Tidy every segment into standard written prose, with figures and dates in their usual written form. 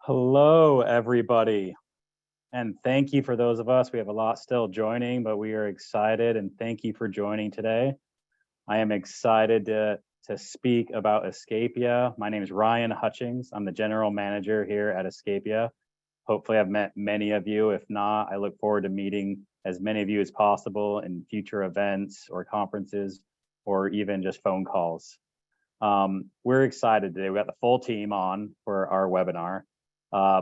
Hello, everybody. And thank you for those of us. We have a lot still joining, but we are excited and thank you for joining today. I am excited to speak about Escapia. My name is Ryan Hutchings. I'm the general manager here at Escapia. Hopefully, I've met many of you. If not, I look forward to meeting as many of you as possible in future events or conferences or even just phone calls. We're excited today. We got the full team on for our webinar.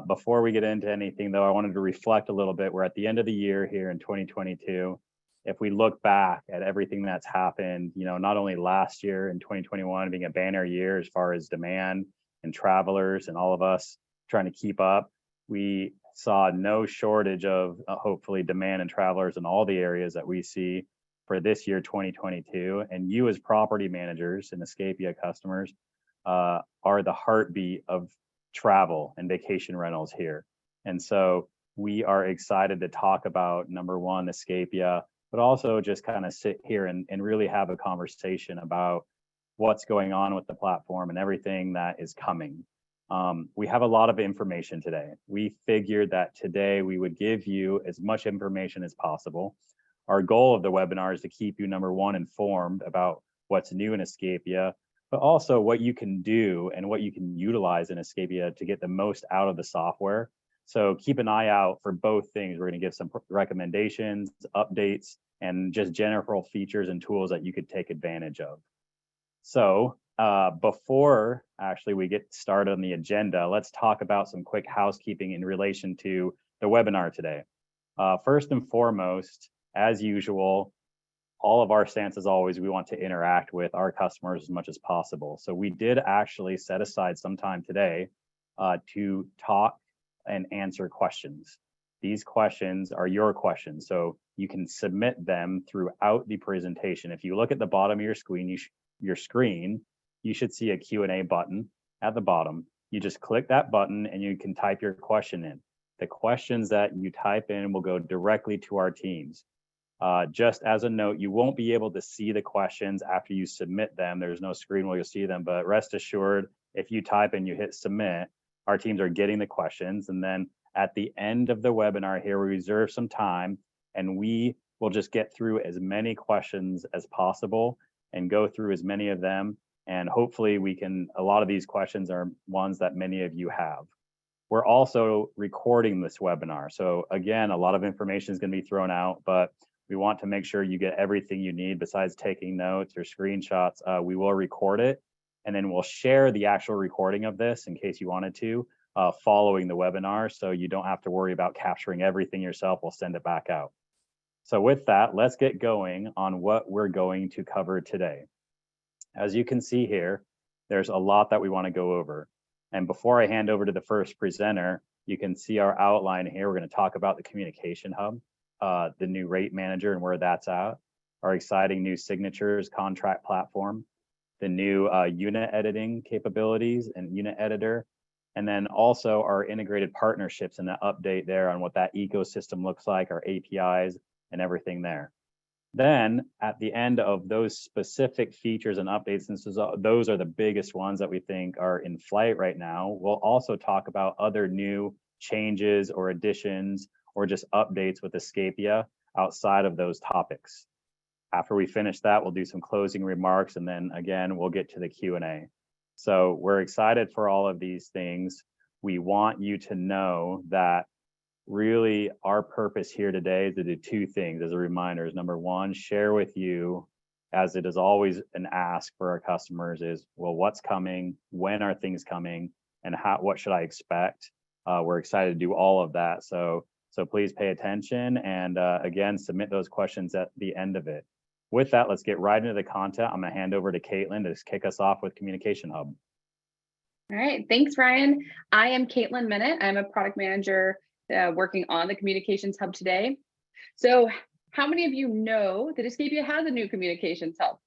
Before we get into anything, though, I wanted to reflect a little bit. We're at the end of the year here in 2022. If we look back at everything that's happened, not only last year in 2021 being a banner year as far as demand and travelers and all of us trying to keep up, we saw no shortage of hopefully demand and travelers in all the areas that we see for this year, 2022. And you as property managers and Escapia customers are the heartbeat of travel and vacation rentals here. And so we are excited to talk about, number one, Escapia, but also just kind of sit here and really have a conversation about what's going on with the platform and everything that is coming. We have a lot of information today. We figured that today we would give you as much information as possible. Our goal of the webinar is to keep you, number one, informed about what's new in Escapia, but also what you can do and what you can utilize in Escapia to get the most out of the software. So keep an eye out for both things. We're going to give some recommendations, updates, and just general features and tools that you could take advantage of. So before actually we get started on the agenda, let's talk about some quick housekeeping in relation to the webinar today. First and foremost, as usual, all of our stance is always we want to interact with our customers as much as possible. So we did actually set aside some time today to talk and answer questions. These questions are your questions, so you can submit them throughout the presentation. If you look at the bottom of your screen, you should see a Q&A button at the bottom. You just click that button and you can type your question in. The questions that you type in will go directly to our teams. Just as a note, you won't be able to see the questions after you submit them. There's no screen where you'll see them, but rest assured, if you type and you hit submit, our teams are getting the questions. And then at the end of the webinar here, we reserve some time and we will just get through as many questions as possible and go through as many of them. And hopefully a lot of these questions are ones that many of you have. We're also recording this webinar. So again, a lot of information is going to be thrown out, but we want to make sure you get everything you need besides taking notes or screenshots. We will record it and then we'll share the actual recording of this in case you wanted to following the webinar. So you don't have to worry about capturing everything yourself. We'll send it back out. So with that, let's get going on what we're going to cover today. As you can see here, there's a lot that we want to go over. And before I hand over to the first presenter, you can see our outline here. We're going to talk about the communication hub, the new rate manager and where that's at, our exciting new signatures contract platform, the new unit editing capabilities and unit editor, and then also our integrated partnerships and the update there on what that ecosystem looks like, our APIs and everything there. Then at the end of those specific features and updates, since those are the biggest ones that we think are in flight right now, we'll also talk about other new changes or additions or just updates with Escapia outside of those topics. After we finish that, we'll do some closing remarks, and then again, we'll get to the Q&A. So we're excited for all of these things. We want you to know that really our purpose here today is to do two things as a reminder. Is number one, share with you, as it is always an ask for our customers, is, well, what's coming, when are things coming, and what should I expect? We're excited to do all of that. So please pay attention and again, submit those questions at the end of it. With that, let's get right into the content. I'm going to hand over to Caitlin to kick us off with Communication Hub. All right, thanks, Ryan. I am Caitlin Minute. I'm a product manager working on the Communications Hub today. So how many of you know that Escapia has a new Communications Hub?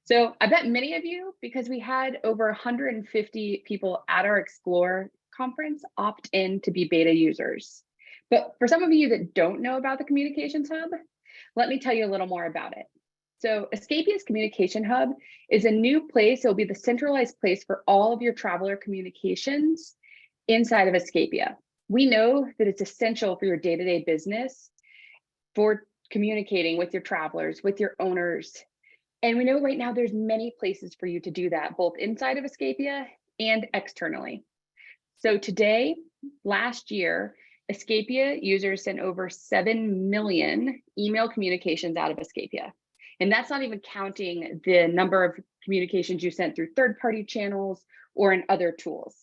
So I bet many of you, because we had over 150 people at our Explore conference opt in to be beta users. But for some of you that don't know about the Communications Hub, let me tell you a little more about it. So Escapia's Communication Hub is a new place. It'll be the centralized place for all of your traveler communications inside of Escapia. We know that it's essential for your day-to-day business for communicating with your travelers, with your owners. And we know right now there's many places for you to do that, both inside of Escapia and externally. So today, last year, Escapia users sent over 7 million email communications out of Escapia. And that's not even counting the number of communications you sent through third-party channels or in other tools.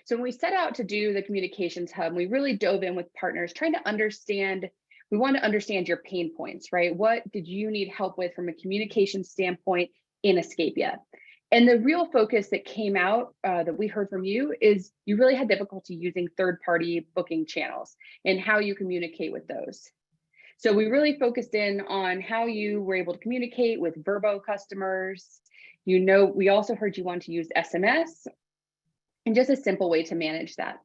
So when we set out to do the communications hub, we really dove in with partners trying to understand, we want to understand your pain points, right? What did you need help with from a communication standpoint in Escapia? And the real focus that came out that we heard from you is you really had difficulty using third-party booking channels and how you communicate with those. So we really focused in on how you were able to communicate with Vrbo customers. You know, we also heard you want to use SMS and just a simple way to manage that.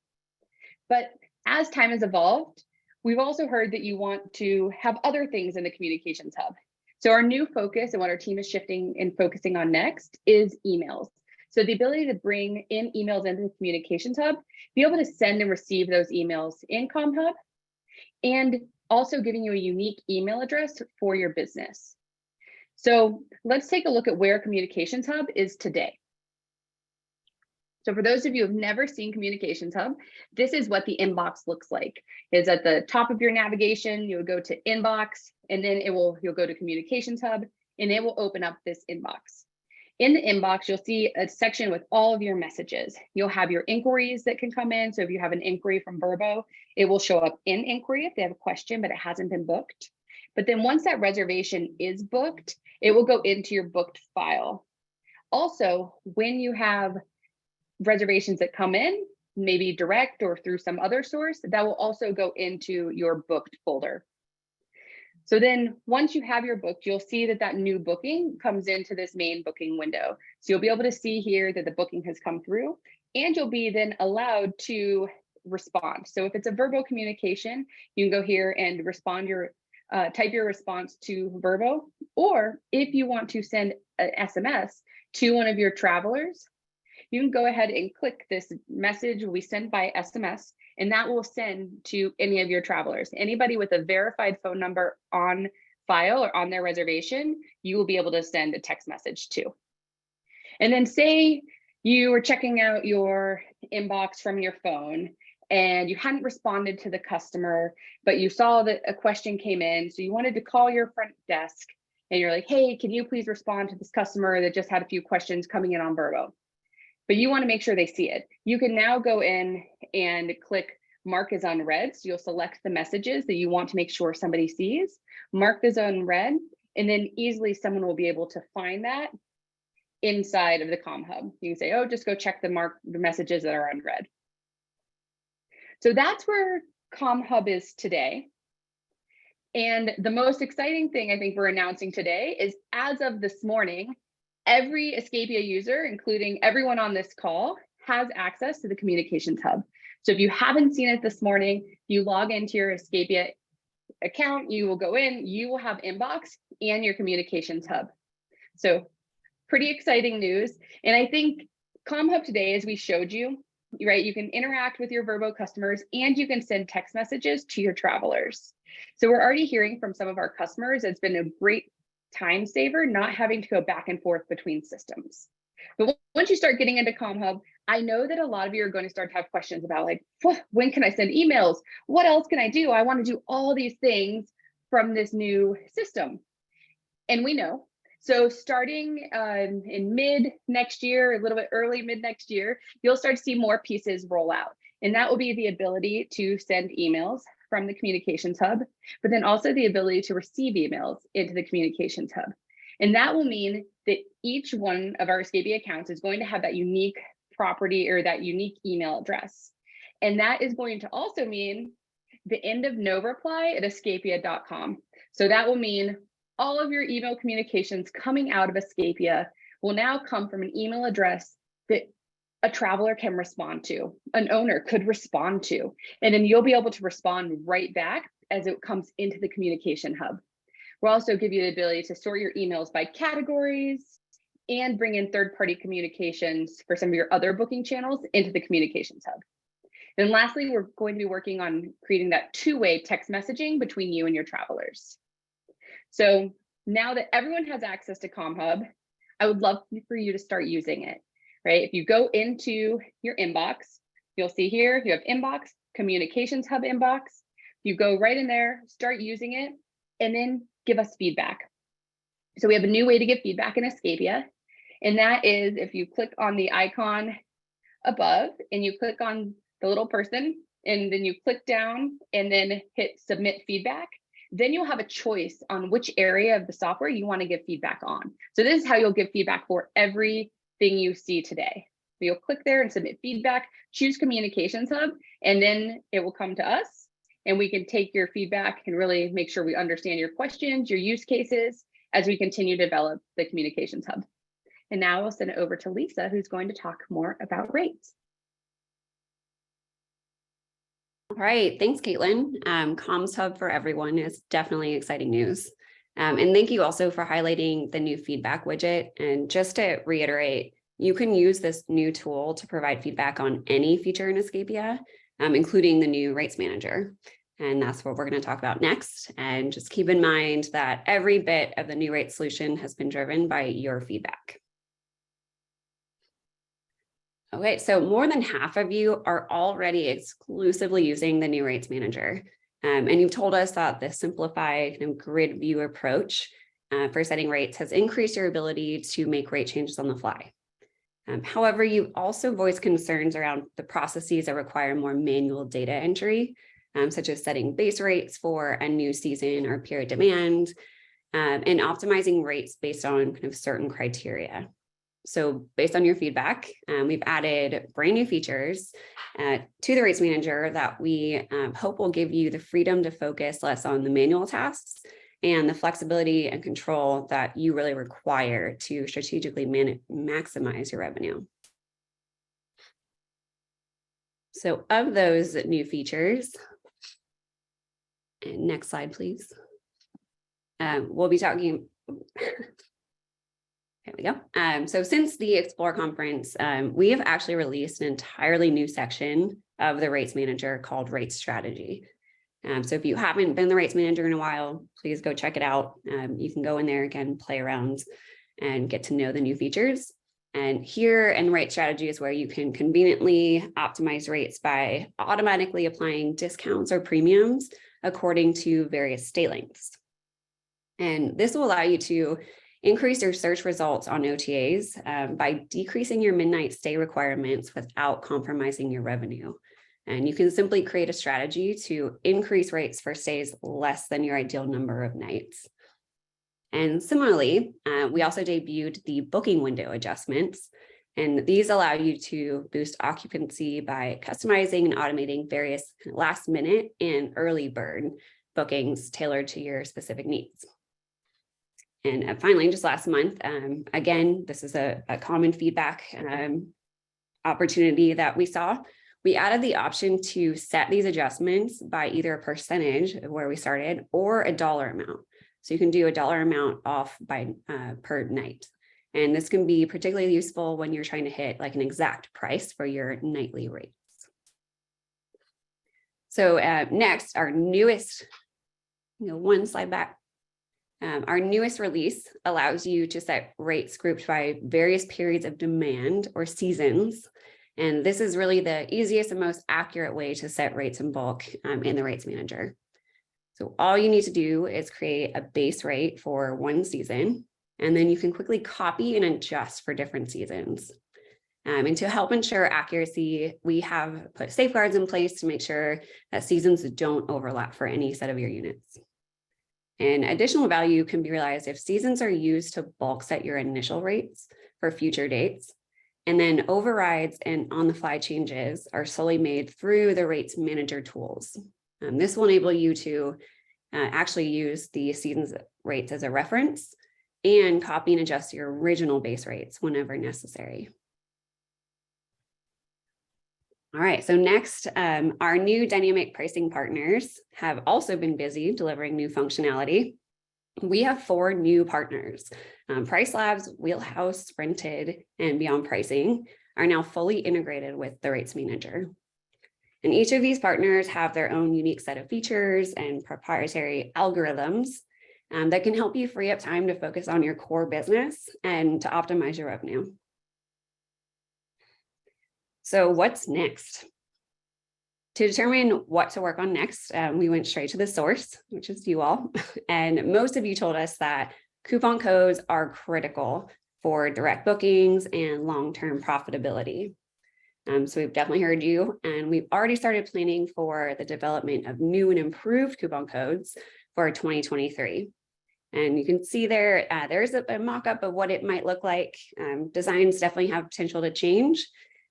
But as time has evolved, we've also heard that you want to have other things in the communications hub. So our new focus and what our team is shifting and focusing on next is emails. So the ability to bring in emails into the communications hub, be able to send and receive those emails in CommHub, and also giving you a unique email address for your business. So let's take a look at where Communications Hub is today. So for those of you who have never seen Communications Hub, this is what the inbox looks like. Is at the top of your navigation, you'll go to inbox, and then you'll go to Communications Hub, and it will open up this inbox. In the inbox, you'll see a section with all of your messages. You'll have your inquiries that can come in. So if you have an inquiry from Vrbo, it will show up in inquiry if they have a question, but it hasn't been booked. But then once that reservation is booked, it will go into your booked file. Also, when you have reservations that come in, maybe direct or through some other source, that will also go into your booked folder. So then once you have your booked, you'll see that that new booking comes into this main booking window. So you'll be able to see here that the booking has come through, and you'll be then allowed to respond. So if it's a Vrbo communication, you can go here and respond type your response to Vrbo, or if you want to send an SMS to one of your travelers, you can go ahead and click this message will be sent by SMS, and that will send to any of your travelers. Anybody with a verified phone number on file or on their reservation, you will be able to send a text message to. And then say you were checking out your inbox from your phone and you hadn't responded to the customer, but you saw that a question came in, so you wanted to call your front desk and you're like, hey, can you please respond to this customer that just had a few questions coming in on Vrbo? But you want to make sure they see it. You can now go in and click mark as unread. So you'll select the messages that you want to make sure somebody sees, mark as unread, and then easily someone will be able to find that inside of the CommHub. You can say, oh, just go check the messages that are unread. So that's where CommHub is today. And the most exciting thing I think we're announcing today is as of this morning, every Escapia user, including everyone on this call, has access to the Communications Hub. So if you haven't seen it this morning, you log into your Escapia account, you will go in, you will have inbox and your Communications Hub. So pretty exciting news. And I think CommHub today, as we showed you, right, you can interact with your Vrbo customers and you can send text messages to your travelers. So we're already hearing from some of our customers, it's been a great time saver, not having to go back and forth between systems. But once you start getting into CommHub, I know that a lot of you are going to start to have questions about like, when can I send emails? What else can I do? I want to do all these things from this new system. And we know. So starting in mid next year, a little bit early mid next year, you'll start to see more pieces roll out. And that will be the ability to send emails from the Communications Hub, but then also the ability to receive emails into the Communications Hub. And that will mean that each one of our Escapia accounts is going to have that unique property or that unique email address. And that is going to also mean the end of no reply at escapia.com. So that will mean all of your email communications coming out of Escapia will now come from an email address that a traveler can respond to, an owner could respond to, and then you'll be able to respond right back as it comes into the Communication Hub. We'll also give you the ability to sort your emails by categories and bring in third-party communications for some of your other booking channels into the Communications Hub. Then lastly, we're going to be working on creating that two-way text messaging between you and your travelers. So now that everyone has access to CommHub, I would love for you to start using it, right? If you go into your inbox, you'll see here, you have inbox, Communications Hub inbox. You go right in there, start using it, and then give us feedback. So we have a new way to give feedback in Escapia, and that is if you click on the icon above and you click on the little person, and then you click down and then hit submit feedback, then you'll have a choice on which area of the software you want to give feedback on. So this is how you'll give feedback for everything you see today. You'll click there and submit feedback, choose Communications Hub, and then it will come to us and we can take your feedback and really make sure we understand your questions, your use cases, as we continue to develop the Communications Hub. And now I'll send it over to Lisa, who's going to talk more about rates. All right, thanks, Caitlin. Comms Hub for everyone is definitely exciting news. And thank you also for highlighting the new feedback widget. And just to reiterate, you can use this new tool to provide feedback on any feature in Escapia, including the new rates manager. And that's what we're going to talk about next. And just keep in mind that every bit of the new rate solution has been driven by your feedback. Okay, so more than half of you are already exclusively using the new rates manager. And you've told us that the simplified and grid view approach for setting rates has increased your ability to make rate changes on the fly. However, you also voiced concerns around the processes that require more manual data entry, such as setting base rates for a new season or period demand, and optimizing rates based on kind of certain criteria. So based on your feedback, we've added brand new features to the rates manager that we hope will give you the freedom to focus less on the manual tasks and the flexibility and control that you really require to strategically maximize your revenue. So of those new features, and next slide, please. We'll be talking. There we go. So since the Explore conference, we have actually released an entirely new section of the Rates Manager called Rates Strategy. So if you haven't been the Rates Manager in a while, please go check it out. You can go in there again, play around and get to know the new features. And here in Rate Strategy is where you can conveniently optimize rates by automatically applying discounts or premiums according to various stay lengths. And this will allow you to increase your search results on OTAs by decreasing your midnight stay requirements without compromising your revenue. And you can simply create a strategy to increase rates for stays less than your ideal number of nights. And similarly, we also debuted the booking window adjustments. And these allow you to boost occupancy by customizing and automating various last minute and early bird bookings tailored to your specific needs. And finally, just last month, again, this is a common feedback opportunity that we saw. We added the option to set these adjustments by either a percentage of where we started or a dollar amount. So you can do a dollar amount off by per night. And this can be particularly useful when you're trying to hit like an exact price for your nightly rates. So next, our newest, one slide back. Our newest release allows you to set rates grouped by various periods of demand or seasons. And this is really the easiest and most accurate way to set rates in bulk in the Rates Manager. So all you need to do is create a base rate for one season, and then you can quickly copy and adjust for different seasons. And to help ensure accuracy, we have put safeguards in place to make sure that seasons don't overlap for any set of your units. And additional value can be realized if seasons are used to bulk set your initial rates for future dates, and then overrides and on-the-fly changes are solely made through the Rates Manager tools. This will enable you to actually use the season's rates as a reference and copy and adjust your original base rates whenever necessary. All right, so next, our new dynamic pricing partners have also been busy delivering new functionality. We have 4 new partners. Price Labs, Wheelhouse, Rented, and Beyond Pricing are now fully integrated with the Rates Manager. And each of these partners have their own unique set of features and proprietary algorithms that can help you free up time to focus on your core business and to optimize your revenue. So what's next? To determine what to work on next, we went straight to the source, which is you all. And most of you told us that coupon codes are critical for direct bookings and long-term profitability. So we've definitely heard you, and we've already started planning for the development of new and improved coupon codes for 2023. And you can see there, there's a mock-up of what it might look like. Designs definitely have potential to change.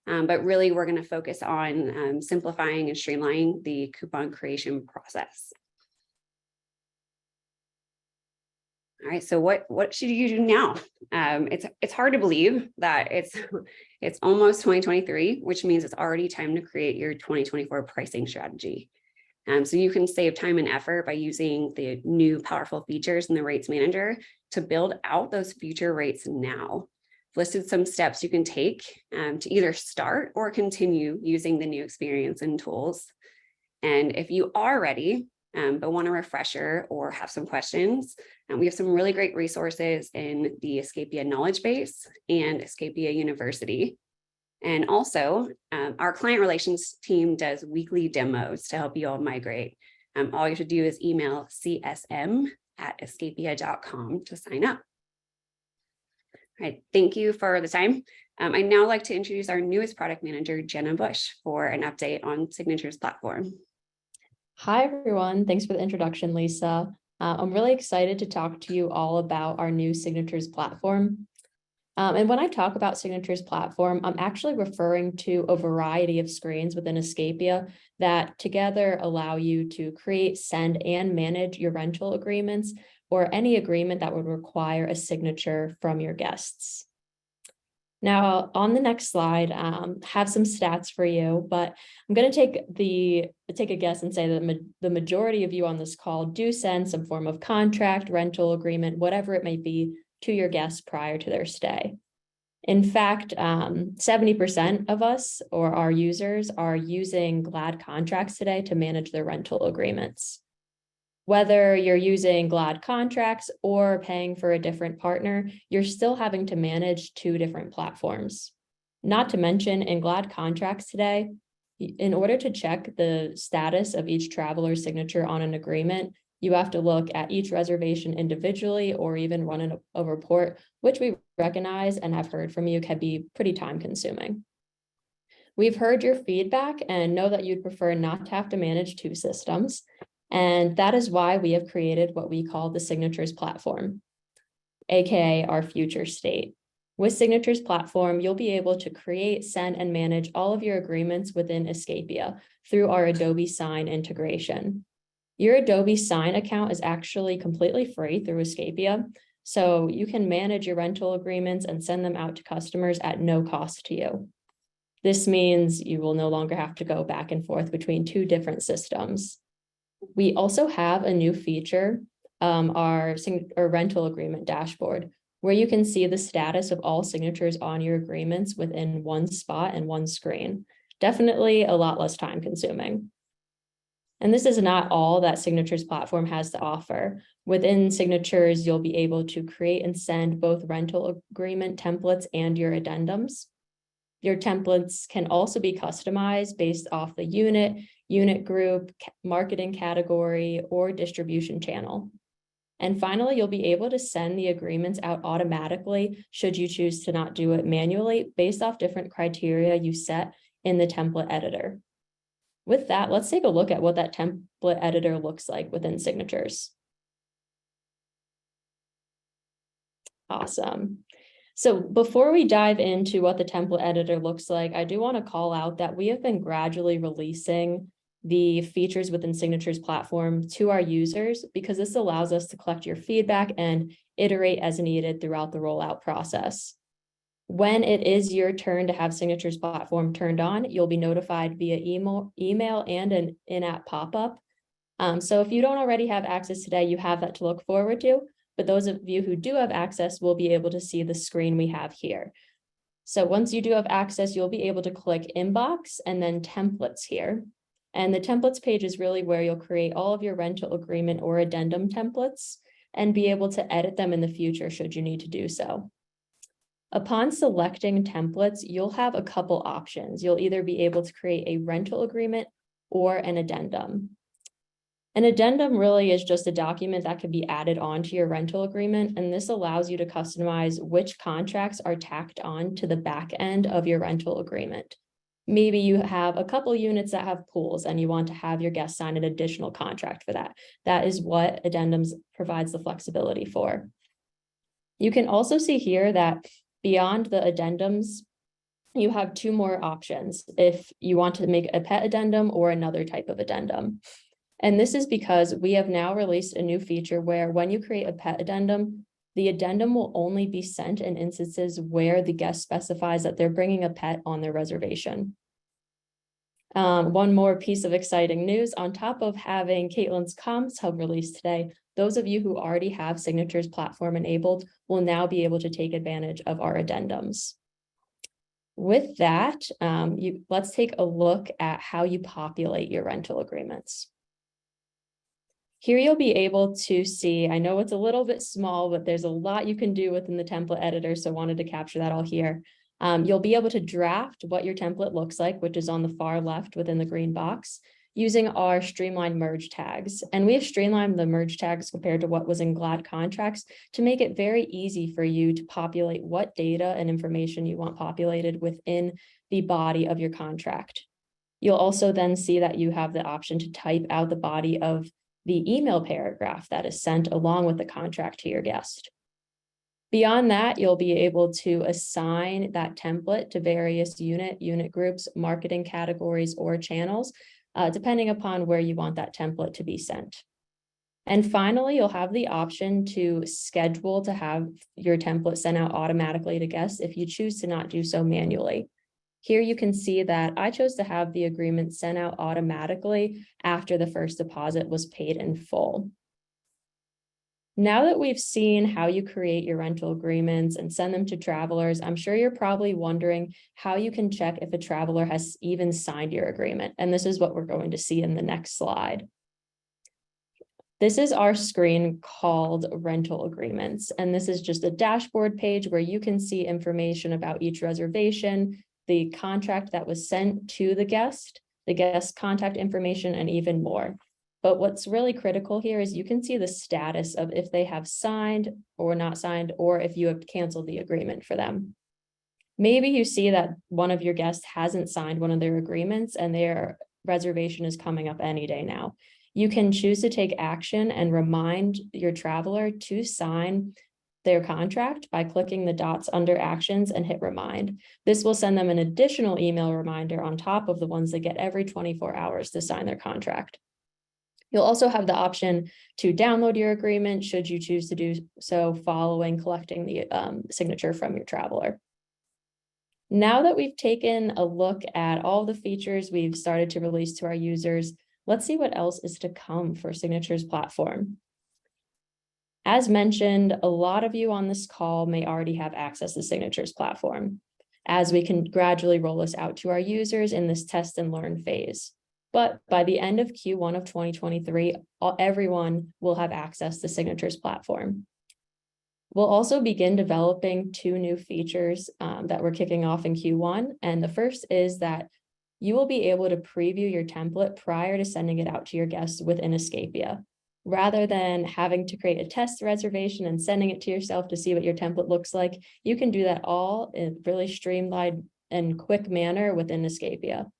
But really, we're going to focus on simplifying and streamlining the coupon creation process. All right, so what should you do now? It's hard to believe that it's almost 2023, which means it's already time to create your 2024 pricing strategy. So you can save time and effort by using the new powerful features in the Rates Manager to build out those future rates now. Listed some steps you can take to either start or continue using the new experience and tools. And if you are ready, but want a refresher or have some questions, we have some really great resources in the Escapia knowledge base and Escapia University. And also, our client relations team does weekly demos to help you all migrate. All you have to do is email csm@escapia.com to sign up. All right, thank you for the time. I'd now like to introduce our newest product manager, Jenna Bush, for an update on Signatures platform. Hi, everyone. Thanks for the introduction, Lisa. I'm really excited to talk to you all about our new Signatures platform. And when I talk about Signatures platform, I'm actually referring to a variety of screens within Escapia that together allow you to create, send, and manage your rental agreements or any agreement that would require a signature from your guests. Now, on the next slide, have some stats for you, but I'm going to take a guess and say that the majority of you on this call do send some form of contract, rental agreement, whatever it may be, to your guests prior to their stay. In fact, 70% of us or our users are using Glad contracts today to manage their rental agreements. Whether you're using Glad contracts or paying for a different partner, you're still having to manage two different platforms. Not to mention, in Glad contracts today, in order to check the status of each traveler's signature on an agreement, you have to look at each reservation individually or even run a report, which we recognize and have heard from you can be pretty time consuming. We've heard your feedback and know that you'd prefer not to have to manage two systems. And that is why we have created what we call the Signatures platform, aka our future state. With Signatures platform, you'll be able to create, send, and manage all of your agreements within Escapia through our Adobe Sign integration. Your Adobe Sign account is actually completely free through Escapia, so you can manage your rental agreements and send them out to customers at no cost to you. This means you will no longer have to go back and forth between two different systems. We also have a new feature, our rental agreement dashboard, where you can see the status of all signatures on your agreements within one spot and one screen. Definitely a lot less time consuming. And this is not all that Signatures platform has to offer. Within Signatures, you'll be able to create and send both rental agreement templates and your addendums. Your templates can also be customized based off the unit group, marketing category, or distribution channel. And finally, you'll be able to send the agreements out automatically should you choose to not do it manually based off different criteria you set in the template editor. With that, let's take a look at what that template editor looks like within Signatures. Awesome. So before we dive into what the template editor looks like, I do want to call out that we have been gradually releasing the features within Signatures platform to our users because this allows us to collect your feedback and iterate as needed throughout the rollout process. When it is your turn to have Signatures platform turned on, you'll be notified via email and an in-app pop-up. So if you don't already have access today, you have that to look forward to. But those of you who do have access will be able to see the screen we have here. So once you do have access, you'll be able to click Inbox and then Templates here. And the templates page is really where you'll create all of your rental agreement or addendum templates and be able to edit them in the future should you need to do so. Upon selecting templates, you'll have a couple options. You'll either be able to create a rental agreement or an addendum. An addendum really is just a document that could be added onto your rental agreement, and this allows you to customize which contracts are tacked on to the back end of your rental agreement. Maybe you have a couple units that have pools and you want to have your guests sign an additional contract for that. That is what addendums provides the flexibility for. You can also see here that beyond the addendums, you have two more options if you want to make a pet addendum or another type of addendum. And this is because we have now released a new feature where when you create a pet addendum, the addendum will only be sent in instances where the guest specifies that they're bringing a pet on their reservation. One more piece of exciting news, on top of having Caitlin's Comms Hub released today, those of you who already have Signatures platform enabled will now be able to take advantage of our addendums. With that, let's take a look at how you populate your rental agreements. Here you'll be able to see, I know it's a little bit small, but there's a lot you can do within the template editor, so wanted to capture that all here. You'll be able to draft what your template looks like, which is on the far left within the green box, using our streamlined merge tags. And we have streamlined the merge tags compared to what was in Glad contracts to make it very easy for you to populate what data and information you want populated within the body of your contract. You'll also then see that you have the option to type out the body of the email paragraph that is sent along with the contract to your guest. Beyond that, you'll be able to assign that template to various unit groups, marketing categories, or channels, depending upon where you want that template to be sent. And finally, you'll have the option to schedule to have your template sent out automatically to guests if you choose to not do so manually. Here you can see that I chose to have the agreement sent out automatically after the first deposit was paid in full. Now that we've seen how you create your rental agreements and send them to travelers, I'm sure you're probably wondering how you can check if a traveler has even signed your agreement. And this is what we're going to see in the next slide. This is our screen called rental agreements. And this is just a dashboard page where you can see information about each reservation, the contract that was sent to the guest contact information, and even more. But what's really critical here is you can see the status of if they have signed or not signed, or if you have canceled the agreement for them. Maybe you see that one of your guests hasn't signed one of their agreements and their reservation is coming up any day now. You can choose to take action and remind your traveler to sign their contract by clicking the dots under actions and hit remind. This will send them an additional email reminder on top of the ones they get every 24 hours to sign their contract. You'll also have the option to download your agreement should you choose to do so following collecting the signature from your traveler. Now that we've taken a look at all the features we've started to release to our users, let's see what else is to come for Signatures platform. As mentioned, a lot of you on this call may already have access to Signatures platform, as we can gradually roll this out to our users in this test and learn phase. But by the end of Q1 of 2023, everyone will have access to Signatures platform. We'll also begin developing 2 new features that we're kicking off in Q1. And the first is that you will be able to preview your template prior to sending it out to your guests within Escapia. Rather than having to create a test reservation and sending it to yourself to see what your template looks like, you can do that all in a really streamlined and quick manner within Escapia.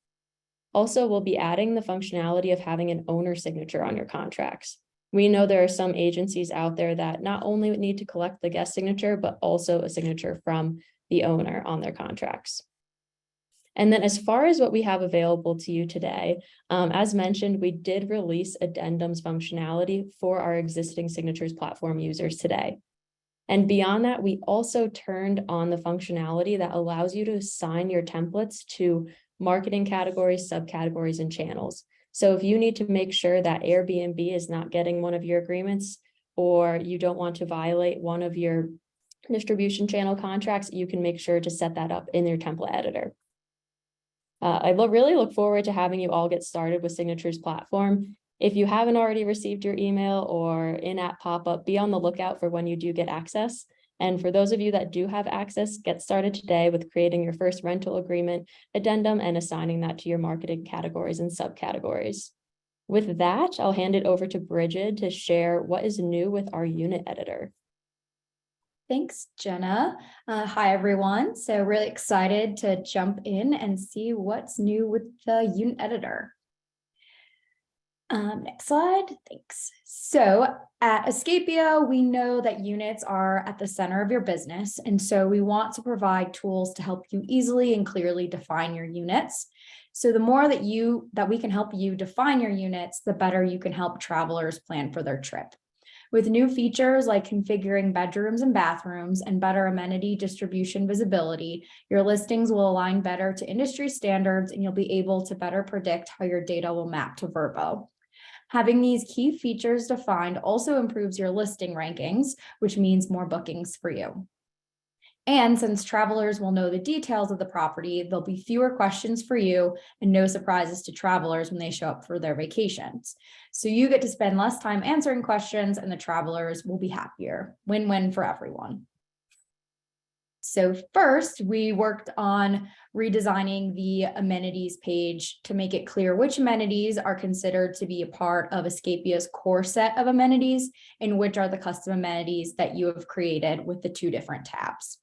Also, we'll be adding the functionality of having an owner signature on your contracts. We know there are some agencies out there that not only need to collect the guest signature, but also a signature from the owner on their contracts. And then as far as what we have available to you today, as mentioned, we did release addendums functionality for our existing Signatures platform users today. And beyond that, we also turned on the functionality that allows you to assign your templates to marketing categories, subcategories, and channels. So if you need to make sure that Airbnb is not getting one of your agreements, or you don't want to violate one of your distribution channel contracts, you can make sure to set that up in your template editor. Really look forward to having you all get started with Signatures platform. If you haven't already received your email or in-app pop-up, be on the lookout for when you do get access. And for those of you that do have access, get started today with creating your first rental agreement addendum and assigning that to your marketing categories and subcategories. With that, I'll hand it over to Bridget to share what is new with our unit editor. Thanks, Jenna. Hi, everyone. So really excited to jump in and see what's new with the unit editor. Next slide, thanks. So at Escapia, we know that units are at the center of your business. And so we want to provide tools to help you easily and clearly define your units. So the more that we can help you define your units, the better you can help travelers plan for their trip. With new features like configuring bedrooms and bathrooms and better amenity distribution visibility, your listings will align better to industry standards and you'll be able to better predict how your data will map to Vrbo. Having these key features defined also improves your listing rankings, which means more bookings for you. And since travelers will know the details of the property, there'll be fewer questions for you and no surprises to travelers when they show up for their vacations. So you get to spend less time answering questions and the travelers will be happier. Win-win for everyone. So first, we worked on redesigning the amenities page to make it clear which amenities are considered to be a part of Escapia's core set of amenities and which are the custom amenities that you have created with the two different tabs.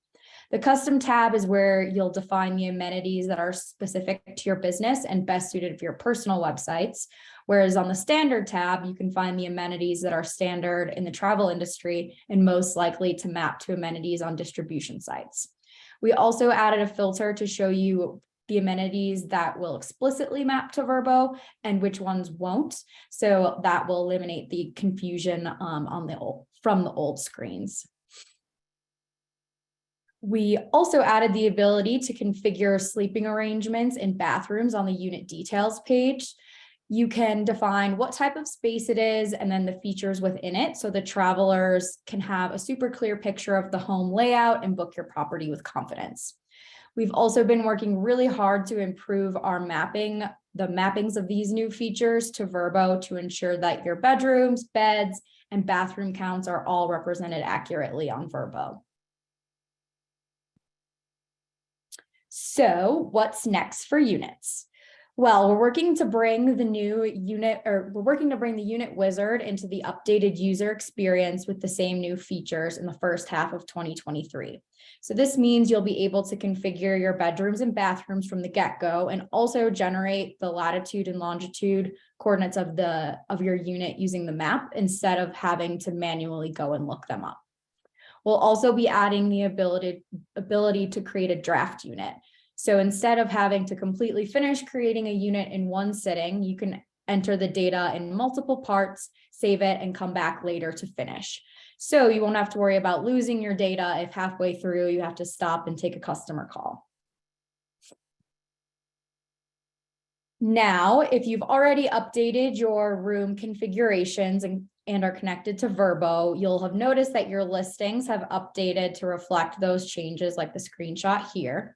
The custom tab is where you'll define the amenities that are specific to your business and best suited for your personal websites. Whereas on the standard tab, you can find the amenities that are standard in the travel industry and most likely to map to amenities on distribution sites. We also added a filter to show you the amenities that will explicitly map to Vrbo and which ones won't. So that will eliminate the confusion from the old screens. We also added the ability to configure sleeping arrangements in bathrooms on the unit details page. You can define what type of space it is and then the features within it so the travelers can have a super clear picture of the home layout and book your property with confidence. We've also been working really hard to improve our mappings of these new features to Vrbo to ensure that your bedrooms, beds, and bathroom counts are all represented accurately on Vrbo. So what's next for units? Well, we're working to bring the unit wizard into the updated user experience with the same new features in the first half of 2023. So this means you'll be able to configure your bedrooms and bathrooms from the get-go and also generate the latitude and longitude coordinates of your unit using the map instead of having to manually go and look them up. We'll also be adding the ability to create a draft unit. So instead of having to completely finish creating a unit in one sitting, you can enter the data in multiple parts, save it, and come back later to finish. So you won't have to worry about losing your data if halfway through you have to stop and take a customer call. Now, if you've already updated your room configurations and are connected to Vrbo, you'll have noticed that your listings have updated to reflect those changes like the screenshot here.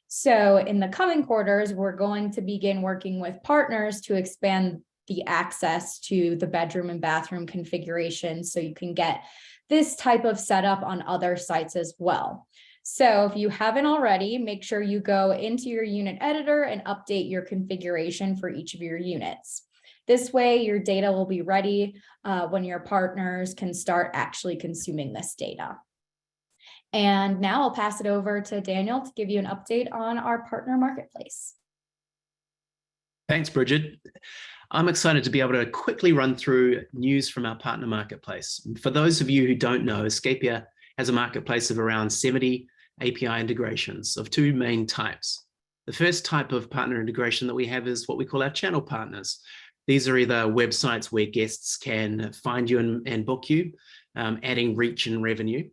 So in the coming quarters, we're going to begin working with partners to expand the access to the bedroom and bathroom configuration so you can get this type of setup on other sites as well. So if you haven't already, make sure you go into your unit editor and update your configuration for each of your units. This way, your data will be ready when your partners can start actually consuming this data. And now I'll pass it over to Daniel to give you an update on our partner marketplace. Thanks, Bridget. I'm excited to be able to quickly run through news from our partner marketplace. For those of you who don't know, Escapia has a marketplace of around 70 API integrations of two main types. The first type of partner integration that we have is what we call our channel partners. These are either websites where guests can find you and book you, adding reach and revenue.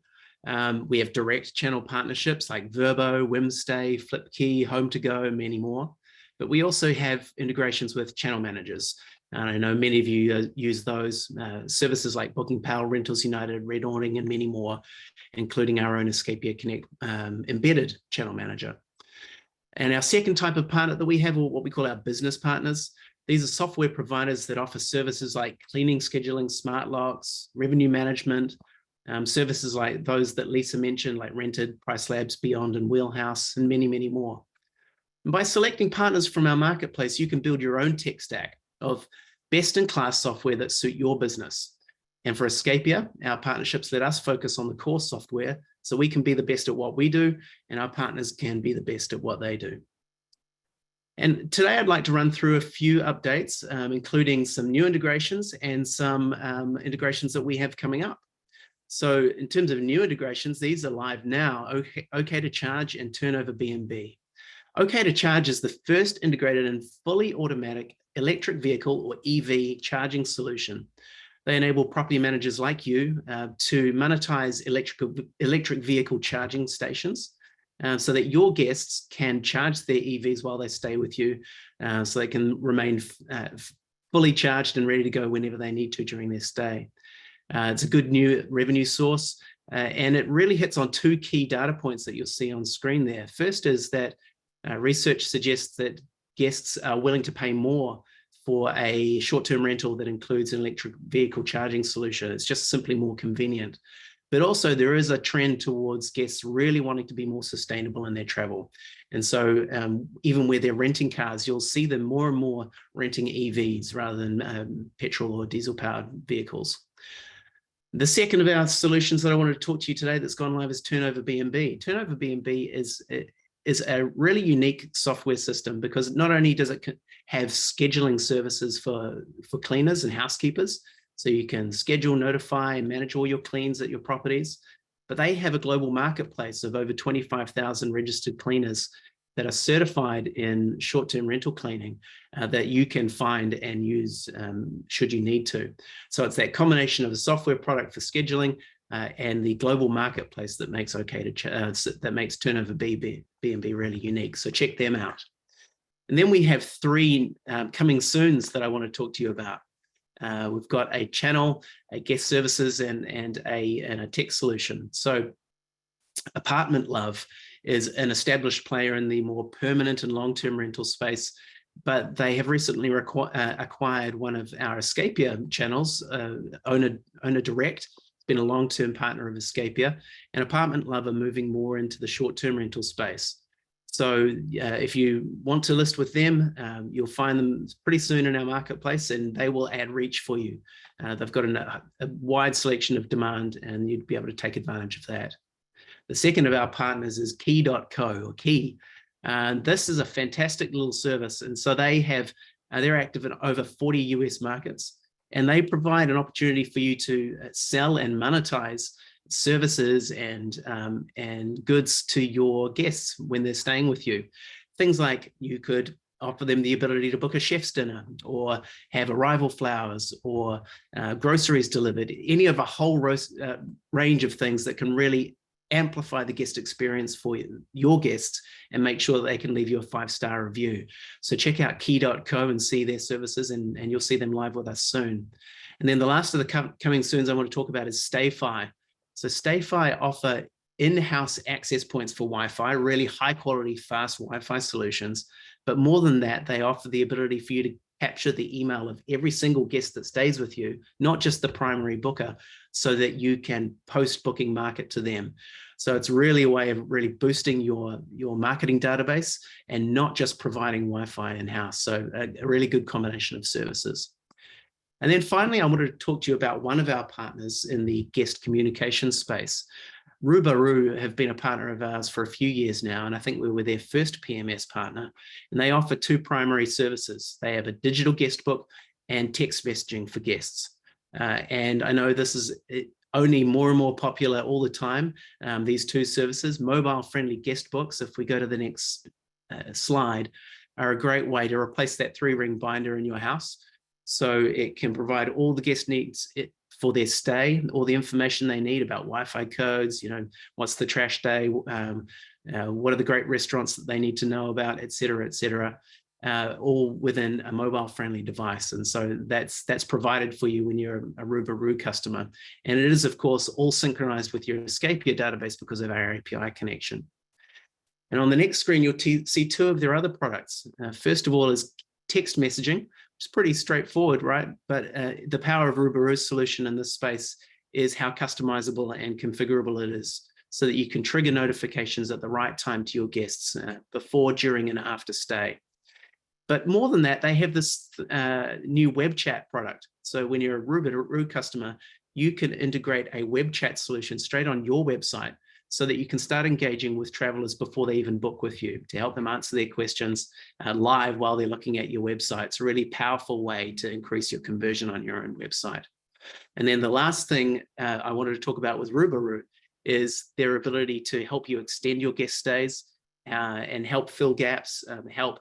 We have direct channel partnerships like Vrbo, Whimstay, Flipkey, Home2Go, and many more. But we also have integrations with channel managers. And I know many of you use those services like Booking Pal, Rentals United, Red Awning, and many more, including our own Escapia Connect embedded channel manager. And our second type of partner that we have are what we call our business partners. These are software providers that offer services like cleaning, scheduling, smart locks, revenue management, services like those that Lisa mentioned, like Rented, Price Labs, Beyond, and Wheelhouse, and many, many more. And by selecting partners from our marketplace, you can build your own tech stack of best-in-class software that suit your business. And for Escapia, our partnerships let us focus on the core software so we can be the best at what we do, and our partners can be the best at what they do. And today I'd like to run through a few updates, including some new integrations and some integrations that we have coming up. So in terms of new integrations, these are live now, OK to Charge and Turnover B&B. OK to Charge is the first integrated and fully automatic electric vehicle or EV charging solution. They enable property managers like you to monetize electric vehicle charging stations so that your guests can charge their EVs while they stay with you so they can remain fully charged and ready to go whenever they need to during their stay. It's a good new revenue source and it really hits on two key data points that you'll see on screen there. First is that research suggests that guests are willing to pay more for a short-term rental that includes an electric vehicle charging solution. It's just simply more convenient. But also there is a trend towards guests really wanting to be more sustainable in their travel. And so even where they're renting cars, you'll see them more and more renting EVs rather than petrol or diesel powered vehicles. The second of our solutions that I wanted to talk to you today that's gone live is Turnover B&B. Turnover B&B is a really unique software system because not only does it have scheduling services for cleaners and housekeepers, so you can schedule, notify, and manage all your cleans at your properties, but they have a global marketplace of over 25,000 registered cleaners that are certified in short-term rental cleaning that you can find and use should you need to. So it's that combination of a software product for scheduling and the global marketplace that makes that makes Turnover B&B really unique. So check them out. And then we have three coming soons that I want to talk to you about. We've got a channel, a guest services, and a tech solution. So Apartment Love is an established player in the more permanent and long-term rental space, but they have recently acquired one of our Escapia channels, Owner Direct. It's been a long-term partner of Escapia, and Apartment Love are moving more into the short-term rental space. So if you want to list with them, you'll find them pretty soon in our marketplace and they will add reach for you. They've got a wide selection of demand and you'd be able to take advantage of that. The second of our partners is Key.co or Key. This is a fantastic little service. And so they're active in over 40 US markets and they provide an opportunity for you to sell and monetize services and goods to your guests when they're staying with you. Things like you could offer them the ability to book a chef's dinner or have arrival flowers or groceries delivered, any of a whole range of things that can really amplify the guest experience for your guests and make sure that they can leave you a 5-star review. So check out key.co and see their services and you'll see them live with us soon. And then the last of the coming soons I want to talk about is StayFi. So StayFi offer in-house access points for Wi-Fi, really high quality, fast Wi-Fi solutions. But more than that, they offer the ability for you to capture the email of every single guest that stays with you, not just the primary booker, so that you can post-booking market to them. So it's really a way of really boosting your marketing database and not just providing Wi-Fi in-house. So a really good combination of services. And then finally, I wanted to talk to you about one of our partners in the guest communication space. Rubaroo have been a partner of ours for a few years now, and I think we were their first PMS partner. And they offer two primary services. They have a digital guest book and text messaging for guests. And I know this is only more and more popular all the time, these two services. Mobile-friendly guest books, if we go to the next slide, are a great way to replace that 3-ring binder in your house. So it can provide all the guest needs for their stay, all the information they need about Wi-Fi codes, what's the trash day, what are the great restaurants that they need to know about, et cetera, all within a mobile-friendly device. And so that's provided for you when you're a Rubaroo customer. And it is, of course, all synchronized with your Escapia database because of our API connection. And on the next screen, you'll see two of their other products. First of all is text messaging. It's pretty straightforward, right? But the power of Rubaroo's solution in this space is how customizable and configurable it is, so that you can trigger notifications at the right time to your guests before, during, and after stay. But more than that, they have this new web chat product. So when you're a Rubaroo customer, you can integrate a web chat solution straight on your website so that you can start engaging with travelers before they even book with you, to help them answer their questions live while they're looking at your website. It's a really powerful way to increase your conversion on your own website. And then the last thing I wanted to talk about with Rubaroo is their ability to help you extend your guest stays and help fill gaps, help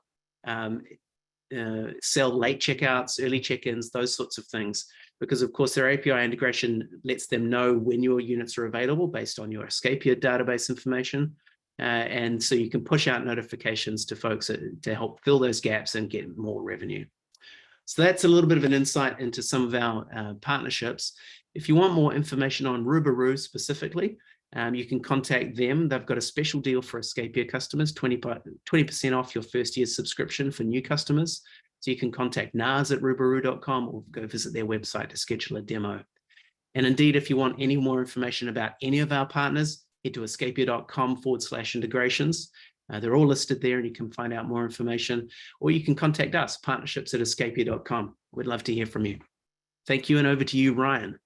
sell late checkouts, early check-ins, those sorts of things. Because of course their API integration lets them know when your units are available based on your Escapia database information. And so you can push out notifications to folks to help fill those gaps and get more revenue. So that's a little bit of an insight into some of our partnerships. If you want more information on Rubaroo specifically, you can contact them. They've got a special deal for Escapia customers, 20% off your first year's subscription for new customers. So you can contact nars@rubaroo.com or go visit their website to schedule a demo. And indeed, if you want any more information about any of our partners, head to escapia.com/integrations. They're all listed there and you can find out more information, or you can contact us, partnerships@escapia.com. We'd love to hear from you. Thank you, and over to you, Ryan.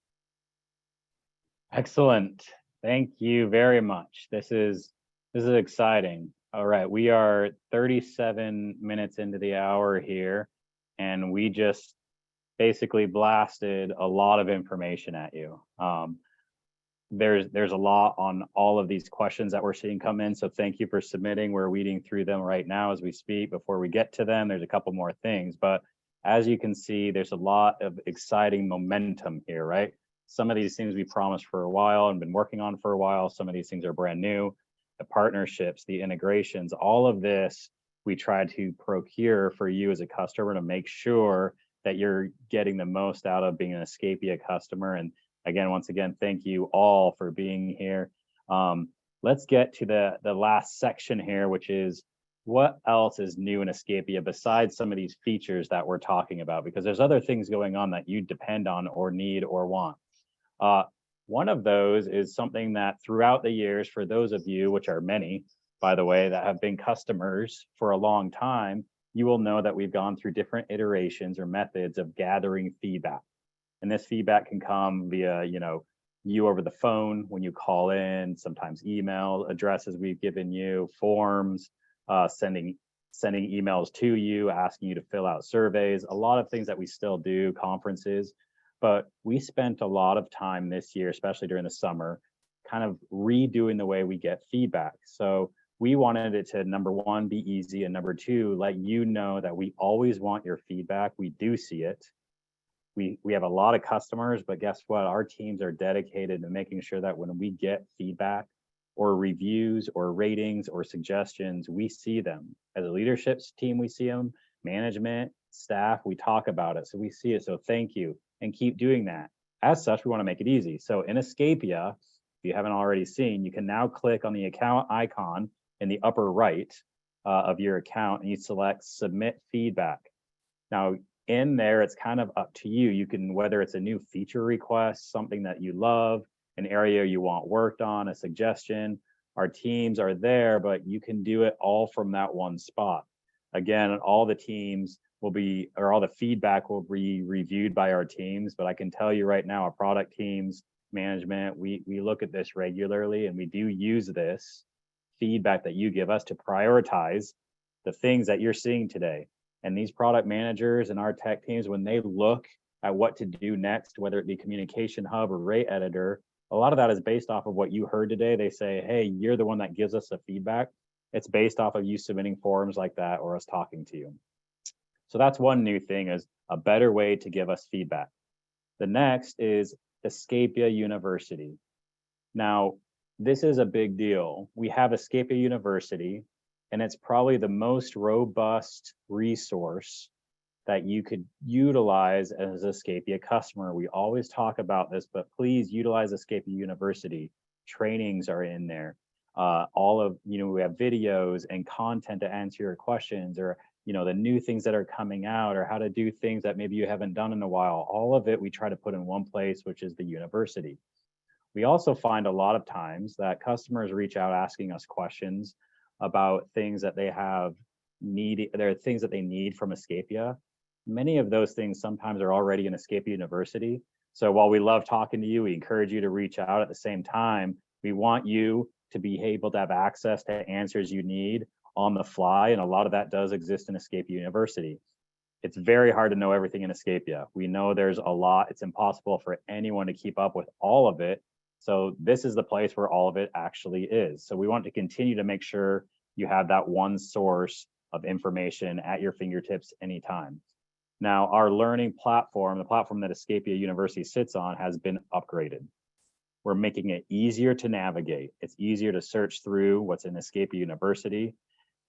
Excellent. Thank you very much. This is exciting. All right, we are 37 minutes into the hour here, and we just basically blasted a lot of information at you. There's a lot on all of these questions that we're seeing come in, so thank you for submitting. We're weeding through them right now as we speak. Before we get to them, there's a couple more things, but as you can see, there's a lot of exciting momentum here, right? Some of these things we promised for a while and been working on for a while. Some of these things are brand new. The partnerships, the integrations, all of this we try to procure for you as a customer to make sure that you're getting the most out of being an Escapia customer. And again, once again, thank you all for being here. Let's get to the last section here, which is what else is new in Escapia besides some of these features that we're talking about, because there's other things going on that you depend on or need or want. One of those is something that throughout the years, for those of you, which are many, by the way, that have been customers for a long time, you will know that we've gone through different iterations or methods of gathering feedback. And this feedback can come via, you over the phone when you call in, sometimes email addresses we've given you, forms, sending emails to you, asking you to fill out surveys, a lot of things that we still do, conferences. But we spent a lot of time this year, especially during the summer, kind of redoing the way we get feedback. So we wanted it to, number one, be easy, and number two, let you know that we always want your feedback. We do see it. We have a lot of customers, but guess what? Our teams are dedicated to making sure that when we get feedback or reviews or ratings or suggestions, we see them. As a leadership team, we see them. Management, staff, we talk about it. So we see it. So thank you. And keep doing that. As such, we want to make it easy. So in Escapia, if you haven't already seen, you can now click on the account icon in the upper right of your account, and you select submit feedback. Now in there, it's kind of up to you. You can, whether it's a new feature request, something that you love, an area you want worked on, a suggestion, our teams are there, but you can do it all from that one spot. Again, all the teams will be, or all the feedback will be reviewed by our teams. But I can tell you right now, our product teams, management, we look at this regularly, and we do use this feedback that you give us to prioritize the things that you're seeing today. And these product managers and our tech teams, when they look at what to do next, whether it be communication hub or rate editor, a lot of that is based off of what you heard today. They say, hey, you're the one that gives us the feedback. It's based off of you submitting forms like that or us talking to you. So that's one new thing, is a better way to give us feedback. The next is Escapia University. Now, this is a big deal. We have Escapia University, and it's probably the most robust resource that you could utilize as an Escapia customer. We always talk about this, but please utilize Escapia University. Trainings are in there. all of, we have videos and content to answer your questions, or, the new things that are coming out, or how to do things that maybe you haven't done in a while. All of it we try to put in one place, which is the university. We also find a lot of times that customers reach out asking us questions about things that they have need. There are things that they need from Escapia. Many of those things sometimes are already in Escapia University. So while we love talking to you, we encourage you to reach out. At the same time, we want you to be able to have access to answers you need on the fly. And a lot of that does exist in Escapia University. It's very hard to know everything in Escapia. We know there's a lot. It's impossible for anyone to keep up with all of it. So this is the place where all of it actually is. So we want to continue to make sure you have that one source of information at your fingertips anytime. Now, our learning platform, the platform that Escapia University sits on, has been upgraded. We're making it easier to navigate. It's easier to search through what's in Escapia University.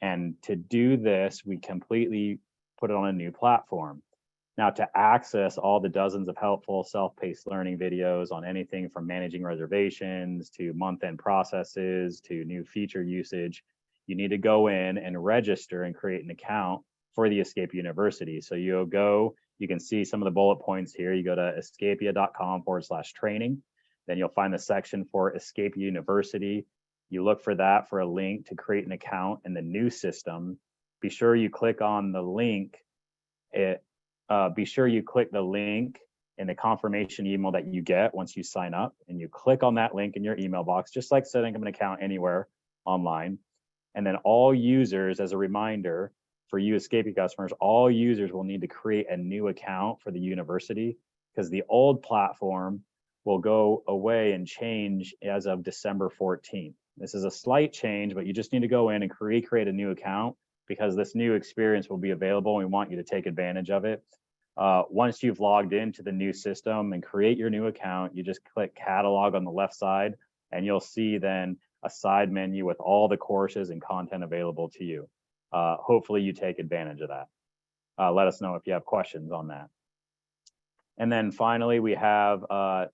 And to do this, we completely put it on a new platform. Now, to access all the dozens of helpful self-paced learning videos on anything from managing reservations to month-end processes to new feature usage, you need to go in and register and create an account for the Escapia University. So you can see some of the bullet points here. You go to escapia.com/training. Then you'll find the section for Escapia University. You look for that for a link to create an account in the new system. Be sure you click on the link. Be sure you click the link in the confirmation email that you get once you sign up, and you click on that link in your email box, just like setting up an account anywhere online. And then all users, as a reminder for you Escapia customers, all users will need to create a new account for the university, because the old platform will go away and change as of December 14th. This is a slight change, but you just need to go in and create a new account, because this new experience will be available and we want you to take advantage of it. Once you've logged into the new system and create your new account, you just click catalog on the left side, and you'll see then a side menu with all the courses and content available to you. Hopefully you take advantage of that. Let us know if you have questions on that. And then finally, we have,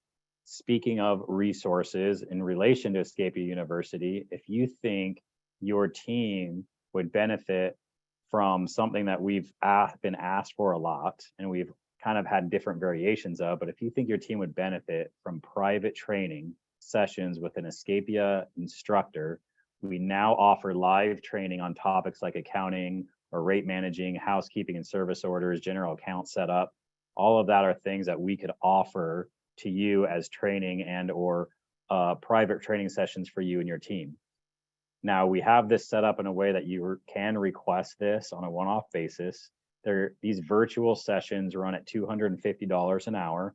speaking of resources in relation to Escapia University, if you think your team would benefit from something that we've been asked for a lot, and we've kind of had different variations of, but if you think your team would benefit from private training sessions with an Escapia instructor, we now offer live training on topics like accounting or rate managing, housekeeping and service orders, general account setup. All of that are things that we could offer to you as training and or private training sessions for you and your team. Now, we have this set up in a way that you can request this on a one-off basis. These virtual sessions run at $250 an hour,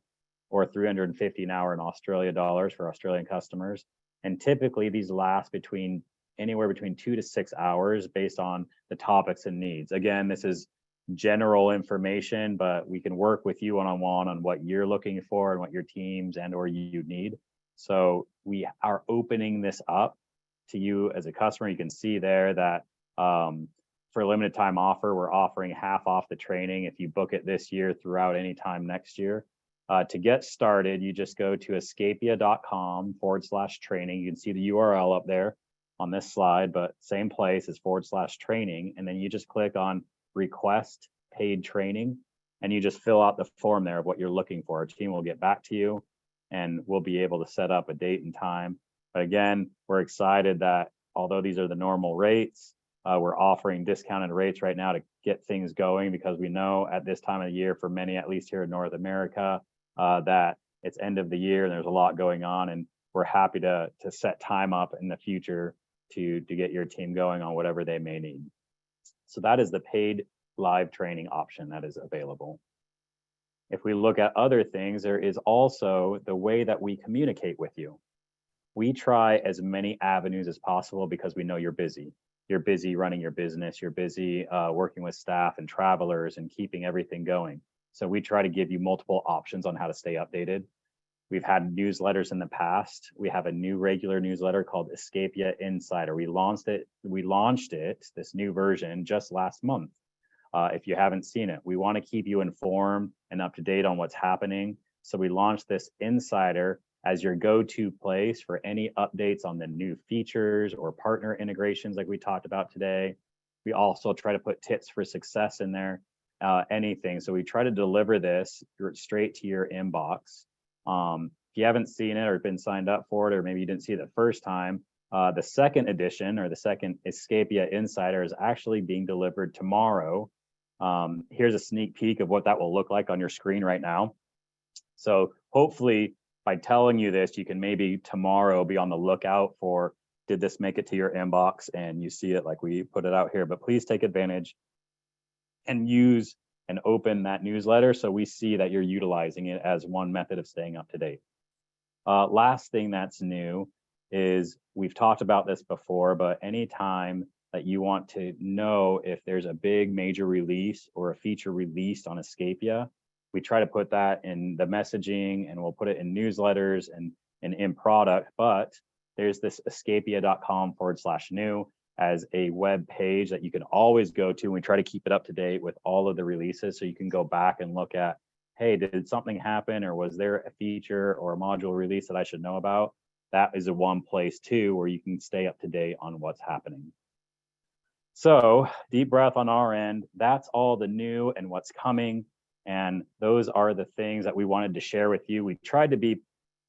or $350 an hour in Australia dollars for Australian customers. And typically these last anywhere between 2 to 6 hours based on the topics and needs. Again, this is general information, but we can work with you one-on-one on what you're looking for and what your teams and or you need. So we are opening this up to you as a customer. You can see there that for a limited time offer, we're offering half off the training if you book it this year throughout any time next year. To get started, you just go to escapia.com/training. You can see the URL up there on this slide, but same place as /training. And then you just click on request paid training, and you just fill out the form there of what you're looking for. Our team will get back to you and we'll be able to set up a date and time. But again, we're excited that although these are the normal rates, we're offering discounted rates right now to get things going, because we know at this time of the year, for many, at least here in North America, that it's end of the year and there's a lot going on, and we're happy to set time up in the future to get your team going on whatever they may need. So that is the paid live training option that is available. If we look at other things, there is also the way that we communicate with you. We try as many avenues as possible because we know you're busy. You're busy running your business. You're busy working with staff and travelers and keeping everything going. So we try to give you multiple options on how to stay updated. We've had newsletters in the past. We have a new regular newsletter called Escapia Insider. We launched it, this new version, just last month. If you haven't seen it, we want to keep you informed and up to date on what's happening. So we launched this Insider as your go-to place for any updates on the new features or partner integrations like we talked about today. We also try to put tips for success in there, anything. So we try to deliver this straight to your inbox. If you haven't seen it or been signed up for it, or maybe you didn't see it the first time, the second edition or the second Escapia Insider is actually being delivered tomorrow. Here's a sneak peek of what that will look like on your screen right now. So hopefully by telling you this, you can maybe tomorrow be on the lookout for, did this make it to your inbox, and you see it like we put it out here. But please take advantage and use and open that newsletter so we see that you're utilizing it as one method of staying up to date. Last thing that's new is, we've talked about this before, but anytime that you want to know if there's a big major release or a feature released on Escapia, we try to put that in the messaging, and we'll put it in newsletters and in product. But there's this escapia.com/new as a web page that you can always go to. And we try to keep it up to date with all of the releases, so you can go back and look at, hey, did something happen, or was there a feature or a module release that I should know about? That is a one place too where you can stay up to date on what's happening. So deep breath on our end. That's all the new and what's coming. And those are the things that we wanted to share with you. We tried to be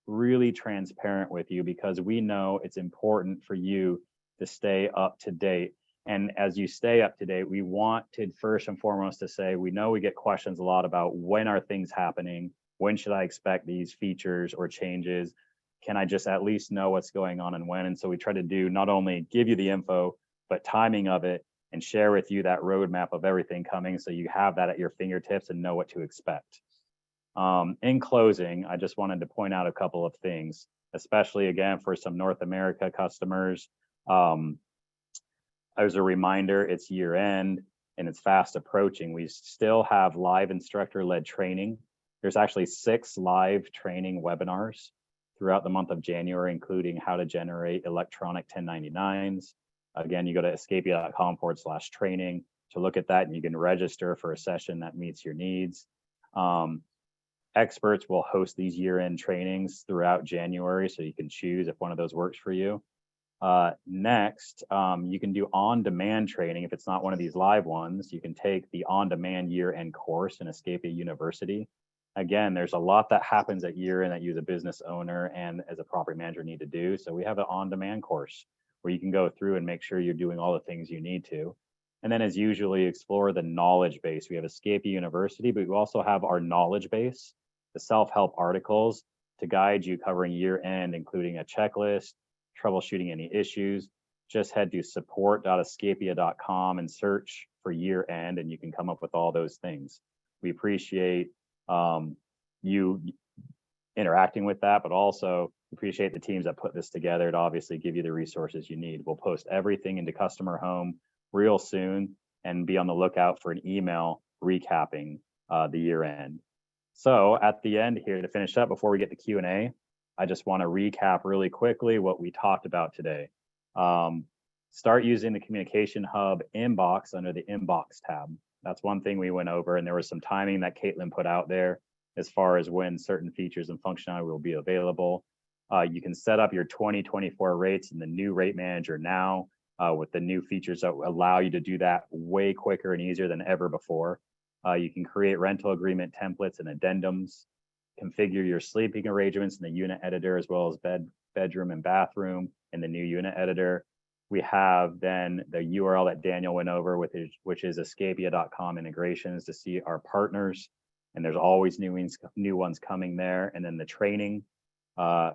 really transparent with you because we know it's important for you to stay up to date. And as you stay up to date, we want to first and foremost to say, we know we get questions a lot about, when are things happening? When should I expect these features or changes? Can I just at least know what's going on and when? And so we try to do, not only give you the info, but timing of it, and share with you that roadmap of everything coming, so you have that at your fingertips and know what to expect. In closing, I just wanted to point out a couple of things, especially again for some North America customers. As a reminder, it's year end and it's fast approaching. We still have live instructor-led training. There's actually 6 live training webinars throughout the month of January, including how to generate electronic 1099s. Again, you go to escapia.com/training to look at that, and you can register for a session that meets your needs. Experts will host these year-end trainings throughout January, so you can choose if one of those works for you. Next, you can do on-demand training. If it's not one of these live ones, you can take the on-demand year-end course in Escapia University. Again, there's a lot that happens at year-end that you as a business owner and as a property manager need to do. So we have an on-demand course where you can go through and make sure you're doing all the things you need to. And then as usually, explore the knowledge base. We have Escapia University, but we also have our knowledge base, the self-help articles to guide you covering year-end, including a checklist, troubleshooting any issues. Just head to support.escapia.com and search for year-end, and you can come up with all those things. We appreciate you interacting with that, but also appreciate the teams that put this together to obviously give you the resources you need. We'll post everything into Customer Home real soon, and be on the lookout for an email recapping the year end. So at the end here, to finish up before we get to Q&A, I just want to recap really quickly what we talked about today. Start using the Communication Hub inbox under the Inbox tab. That's one thing we went over, and there was some timing that Caitlin put out there as far as when certain features and functionality will be available. You can set up your 2024 rates in the new rate manager now with the new features that allow you to do that way quicker and easier than ever before. You can create rental agreement templates and addendums, configure your sleeping arrangements in the unit editor, as well as bedroom and bathroom in the new unit editor. We have then the URL that Daniel went over, which is escapia.com integrations, to see our partners. And there's always new ones coming there. And then the training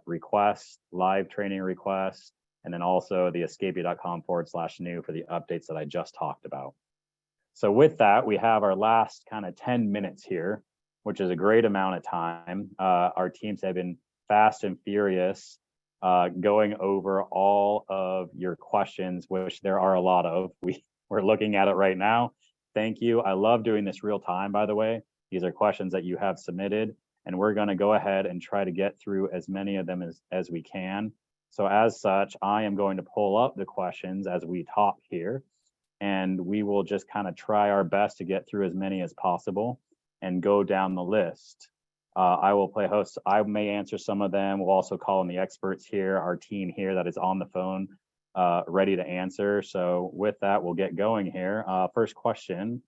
requests, live training requests, and then also the escapia.com/new for the updates that I just talked about. So with that, we have our last kind of 10 minutes here, which is a great amount of time. Our teams have been fast and furious going over all of your questions, which there are a lot of. We're looking at it right now. Thank you. I love doing this real time, by the way. These are questions that you have submitted, and we're going to go ahead and try to get through as many of them as we can. So as such, I am going to pull up the questions as we talk here, and we will just kind of try our best to get through as many as possible and go down the list. I will play host. I may answer some of them. We'll also call in the experts here, our team here that is on the phone, ready to answer. So with that, we'll get going here. First question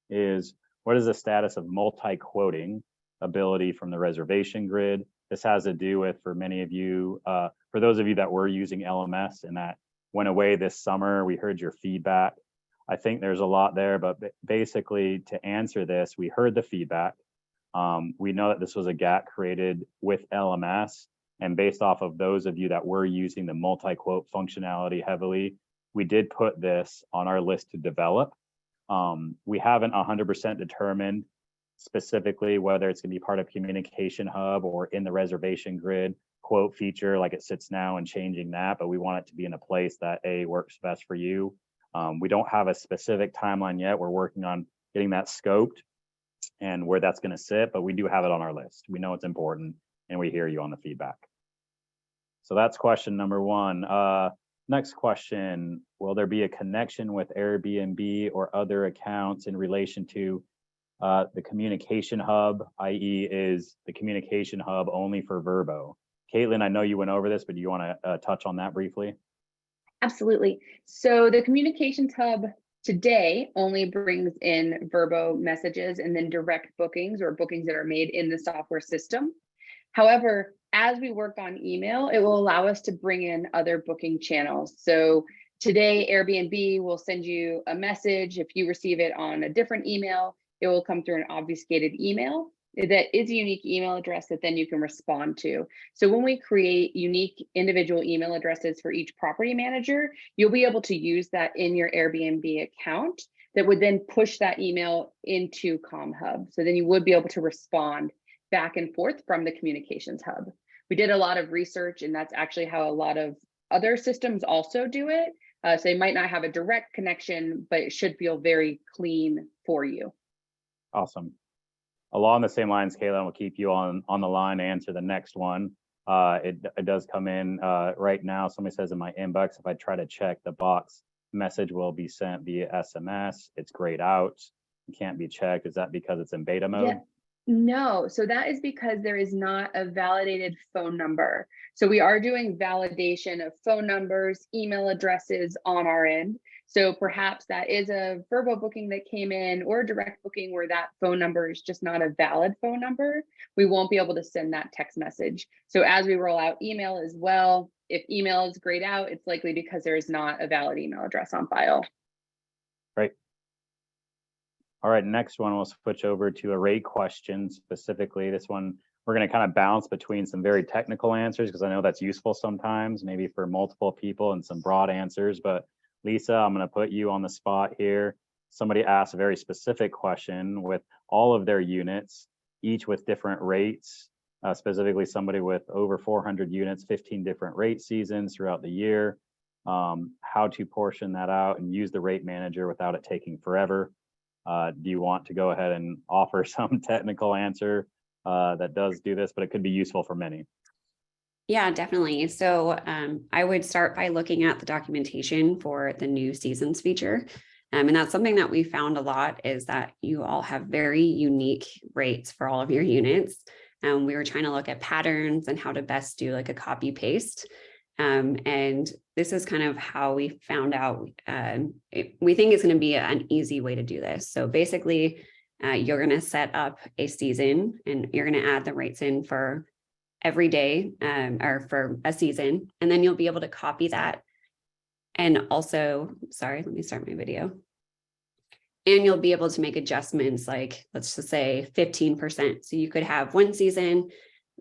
is, what is the status of multi-quoting ability from the reservation grid? This has to do with, for many of you, for those of you that were using LMS and that went away this summer, we heard your feedback. I think there's a lot there, but basically to answer this, we heard the feedback. We know that this was a gap created with LMS, and based off of those of you that were using the multi-quote functionality heavily, we did put this on our list to develop. We haven't 100% determined specifically whether it's going to be part of Communication Hub or in the reservation grid quote feature like it sits now, and changing that, but we want it to be in a place that works best for you. We don't have a specific timeline yet. We're working on getting that scoped and where that's going to sit, but we do have it on our list. We know it's important and we hear you on the feedback. So that's question number one. Next question, will there be a connection with Airbnb or other accounts in relation to the Communication Hub, i.e. is the Communication Hub only for Vrbo? Caitlin, I know you went over this, but do you want to touch on that briefly? Absolutely. So the Communications Hub today only brings in Vrbo messages and then direct bookings or bookings that are made in the software system. However, as we work on email, it will allow us to bring in other booking channels. So today, Airbnb will send you a message. If you receive it on a different email, it will come through an obfuscated email that is a unique email address that then you can respond to. So when we create unique individual email addresses for each property manager, you'll be able to use that in your Airbnb account that would then push that email into ComHub. So then you would be able to respond back and forth from the Communications Hub. We did a lot of research, and that's actually how a lot of other systems also do it. So they might not have a direct connection, but it should feel very clean for you. Awesome. Along the same lines, Caitlin, we'll keep you on the line to answer the next one. It does come in right now. Somebody says in my inbox, if I try to check the box, message will be sent via SMS. It's grayed out. It can't be checked. Is that because it's in beta mode? Yeah. No, so that is because there is not a validated phone number. So we are doing validation of phone numbers, email addresses on our end. So perhaps that is a Vrbo booking that came in or a direct booking where that phone number is just not a valid phone number. We won't be able to send that text message. So as we roll out email as well, if email is grayed out, it's likely because there is not a valid email address on file. Great. All right, next one, we'll switch over to a rate question specifically. This one, we're going to kind of bounce between some very technical answers because I know that's useful sometimes, maybe for multiple people, and some broad answers. But Lisa, I'm going to put you on the spot here. Somebody asked a very specific question with all of their units, each with different rates, specifically somebody with over 400 units, 15 different rate seasons throughout the year, how to portion that out and use the rate manager without it taking forever. Do you want to go ahead and offer some technical answer that does do this, but it could be useful for many? Yeah, definitely. So I would start by looking at the documentation for the new seasons feature. And that's something that we found a lot, is that you all have very unique rates for all of your units. We were trying to look at patterns and how to best do like a copy paste. And this is kind of how we found out, we think it's going to be an easy way to do this. So basically, you're going to set up a season and you're going to add the rates in for every day or for a season, and then you'll be able to copy that. And also, sorry, let me start my video. And you'll be able to make adjustments, like let's just say 15%. So you could have one season,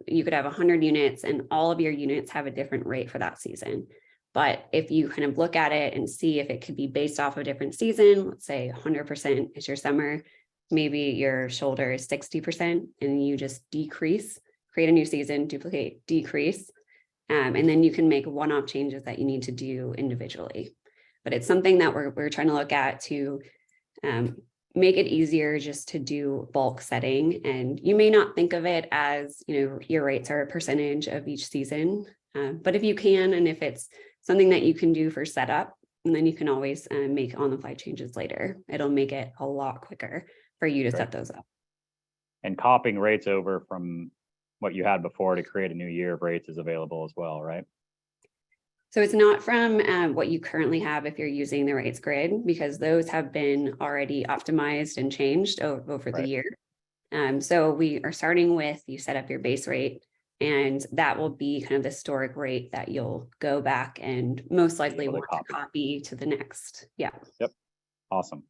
you could have 100 units, and all of your units have a different rate for that season. But if you kind of look at it and see if it could be based off a different season, let's say 100% is your summer, maybe your shoulder is 60%, and you just decrease, create a new season, duplicate, decrease, and then you can make one-off changes that you need to do individually. But it's something that we're trying to look at to make it easier just to do bulk setting. And you may not think of it as, your rates are a percentage of each season, but if you can, and if it's something that you can do for setup, and then you can always make on-the-fly changes later, it'll make it a lot quicker for you to set those up. and copying rates over from what you had before to create a new year of rates is available as well, right? So it's not from what you currently have if you're using the rates grid, because those have been already optimized and changed over the Right. year. So we are starting with, you set up your base rate, and that will be kind of the historic rate that you'll go back and most likely able to want to copy to the next. Yeah. Yep. Awesome.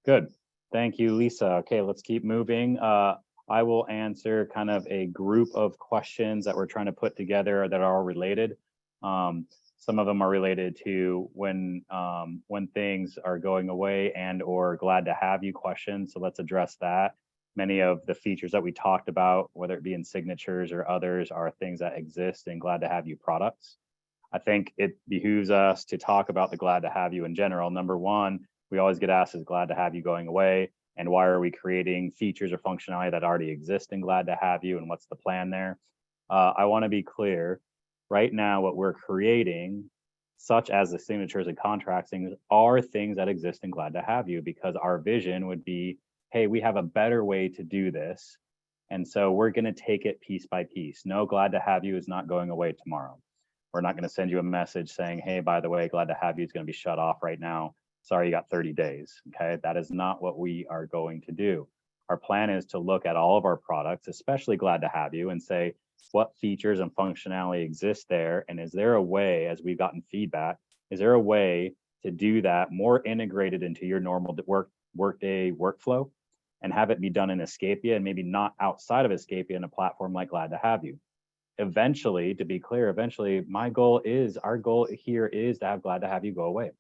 Good. Thank you, Lisa. Okay, let's keep moving. I will answer kind of a group of questions that we're trying to put together that are all related. Some of them are related to when things are going away and or glad to have you questions. So let's address that. Many of the features that we talked about, whether it be in signatures or others, are things that exist in glad to have you products. I think it behooves us to talk about the glad to have you in general. Number one, we always get asked, is glad to have you going away? And why are we creating features or functionality that already exist in glad to have you? And what's the plan there? I want to be clear. Right now, what we're creating, such as the signatures and contracts things, are things that exist in glad to have you, because our vision would be, hey, we have a better way to do this. And so we're going to take it piece by piece. No, glad to have you is not going away tomorrow. We're not going to send you a message saying, hey, by the way, glad to have you is going to be shut off right now. Sorry, you got 30 days. Okay, that is not what we are going to do. Our plan is to look at all of our products, especially glad to have you, and say, what features and functionality exist there? And is there a way, as we've gotten feedback, is there a way to do that more integrated into your normal workday workflow and have it be done in Escapia and maybe not outside of Escapia in a platform like glad to have you? Eventually, to be clear, eventually our goal here is to have glad to have you go away.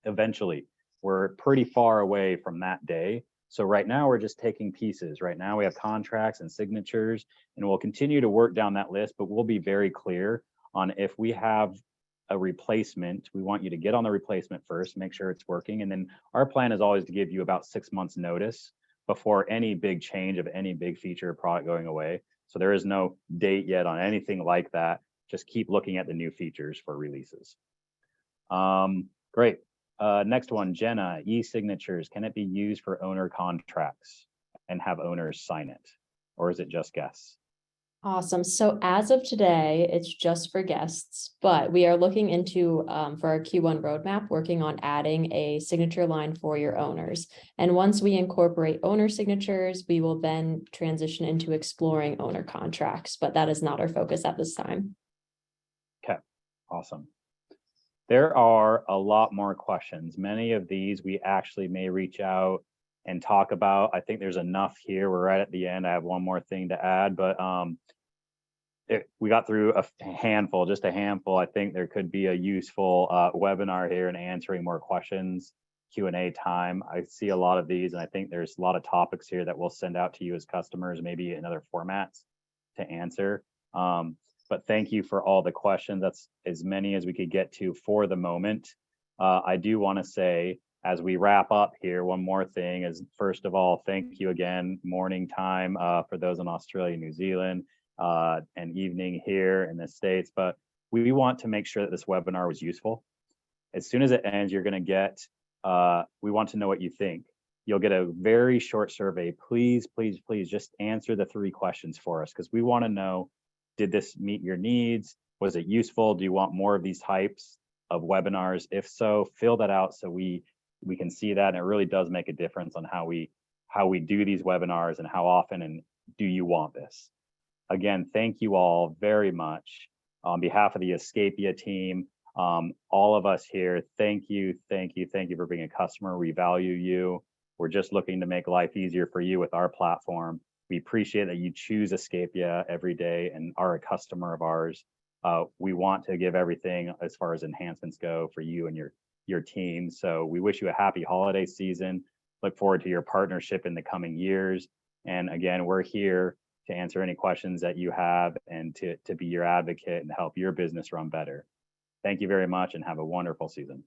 Eventually, we're pretty far away from that day. So right now we're just taking pieces. Right now we have contracts and signatures, and we'll continue to work down that list, but we'll be very clear on if we have a replacement, we want you to get on the replacement first, make sure it's working. And then our plan is always to give you about 6 months notice before any big change of any big feature or product going away. So there is no date yet on anything like that. Just keep looking at the new features for releases. Great. Next one, Jenna, e-signatures, can it be used for owner contracts and have owners sign it? Or is it just guests? Awesome. So as of today, it's just for guests, but we are looking into, for our Q1 roadmap, working on adding a signature line for your owners. And once we incorporate owner signatures, we will then transition into exploring owner contracts, but that is not our focus at this time. Okay, awesome. There are a lot more questions. Many of these we actually may reach out and talk about. I think there's enough here. We're right at the end. I have one more thing to add, but we got through a handful, just a handful. I think there could be a useful webinar here and answering more questions, Q&A time. I see a lot of these, and I think there's a lot of topics here that we'll send out to you as customers, maybe in other formats to answer. But thank you for all the questions. That's as many as we could get to for the moment. I do want to say, as we wrap up here, one more thing is, first of all, thank you again, morning time for those in Australia, New Zealand, and evening here in the States. But we want to make sure that this webinar was useful. As soon as it ends, you're going to get, we want to know what you think. You'll get a very short survey. Please, please, please just answer the 3 questions for us, because we want to know, did this meet your needs? Was it useful? Do you want more of these types of webinars? If so, fill that out so we can see that. And it really does make a difference on how we do these webinars and how often and do you want this. Again, thank you all very much. On behalf of the Escapia team, all of us here, thank you for being a customer. We value you. We're just looking to make life easier for you with our platform. We appreciate that you choose Escapia every day and are a customer of ours. We want to give everything as far as enhancements go for you and your team. So we wish you a happy holiday season. Look forward to your partnership in the coming years. And again, we're here to answer any questions that you have and to be your advocate and help your business run better. Thank you very much and have a wonderful season.